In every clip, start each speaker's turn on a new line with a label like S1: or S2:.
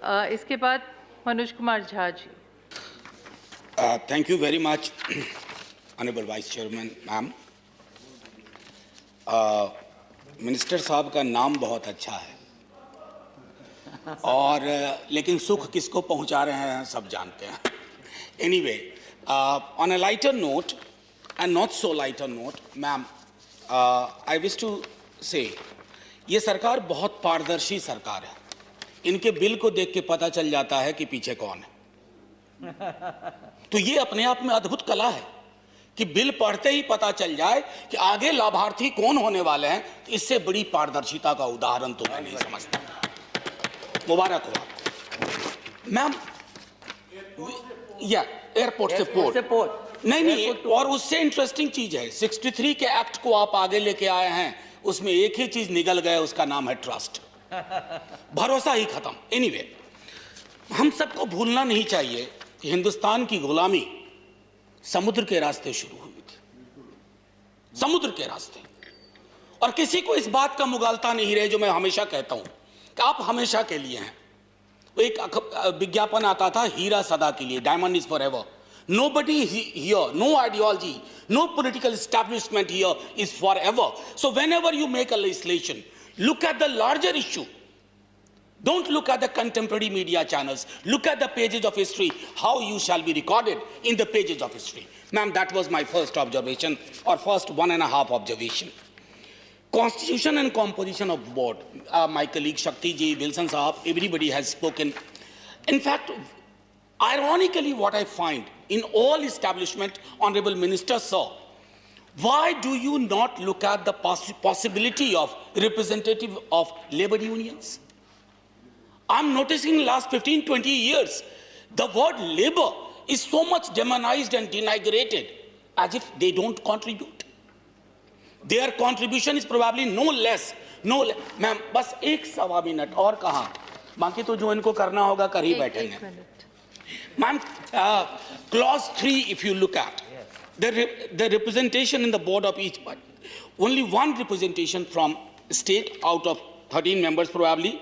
S1: इसके बाद Manoj Kumar Jha ji.
S2: Thank you very much, Honorable Vice Chairman, ma'am. Minister साहब का नाम बहुत अच्छा है और लेकिन सुख किसको पहुंचा रहे हैं सब जानते हैं. Anyway, on a lighter note and not so lighter note, ma'am, I wish to say ये सरकार बहुत पारदर्शी सरकार है. इनके बिल को देख के पता चल जाता है कि पीछे कौन है. तो ये अपने आप में अद्भुत कला है कि बिल पढ़ते ही पता चल जाए कि आगे लाभार्थी कौन होने वाले हैं. इससे बड़ी पारदर्शिता का उदाहरण तो मैं नहीं समझता. मुबारक हो आपको मैम. या एयरपोर्ट से पोर्ट नहीं और उससे इंटरेस्टिंग चीज है 63 के एक्ट को आप आगे लेके आए हैं. उसमें एक ही चीज निकल गया, उसका नाम है ट्रस्ट. भरोसा ही खत्म. एनीवे, हम सबको भूलना नहीं चाहिए कि हिंदुस्तान की गुलामी समुद्र के रास्ते शुरू हुई थी. समुद्र के रास्ते. और किसी को इस बात का मुगालता नहीं रहे जो मैं हमेशा कहता हूं कि आप हमेशा के लिए हैं. एक विज्ञापन आता था हीरा सदा के लिए, diamond is forever. Nobody here, no ideology, no political establishment here is forever. So whenever you make a legislation, look at the larger issue. Don't look at the contemporary media channels. Look at the pages of history, how you shall be recorded in the pages of history. Ma'am, that was my first observation, or first 1.5 observation. Constitution and composition of board. My colleague Shakti ji, Wilson Sahab, everybody has spoken. In fact, ironically, what I find in all establishment, Honorable Minister Sir, why do you not look at the possibility of representative of labor unions? I'm noticing last 15-20 years, the word labor is so much demonized and denigrated as if they don't contribute. Their contribution is probably no less. Ma'am, बस एक सवा minute और कहा, बाकी तो जो इनको करना होगा कर ही बैठेंगे. Ma'am, clause 3, if you look at, the representation in the board of each party, only one representation from state out of 13 members probably,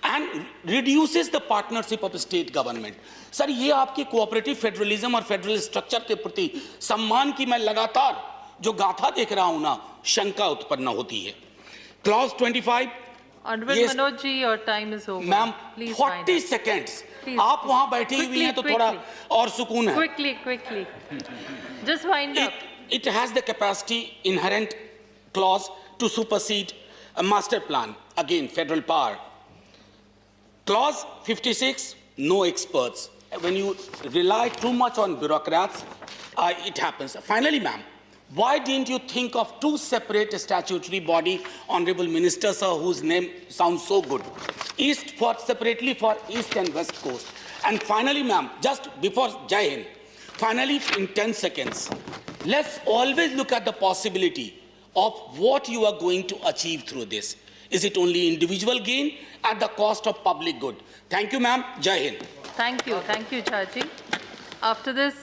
S2: and reduces the partnership of state government. Sir, ये आपकी cooperative federalism और federal structure के प्रति सम्मान की मैं लगातार जो गाथा देख रहा हूं ना, शंका उत्पन्न होती है. Clause 25.
S1: Honorable Manoj ji, your time is over.
S2: Ma'am, 40 seconds. आप वहां बैठी हुई हैं तो थोड़ा और सुकून है.
S1: Quickly. Just wind up.
S2: It has the capacity, inherent clause to supersede a master plan. Again, federal power. Clause 56, no experts. When you rely too much on bureaucrats, it happens. Finally, ma'am, why didn't you think of two separate statutory body, Honorable Minister Sir, whose name sounds so good? East separately for East and West Coast. And finally, ma'am, just before Jai Hind, finally in 10 seconds, let's always look at the possibility of what you are going to achieve through this. Is it only individual gain at the cost of public good? Thank you, ma'am. Jai Hind.
S1: Thank you, Jhaji. After this,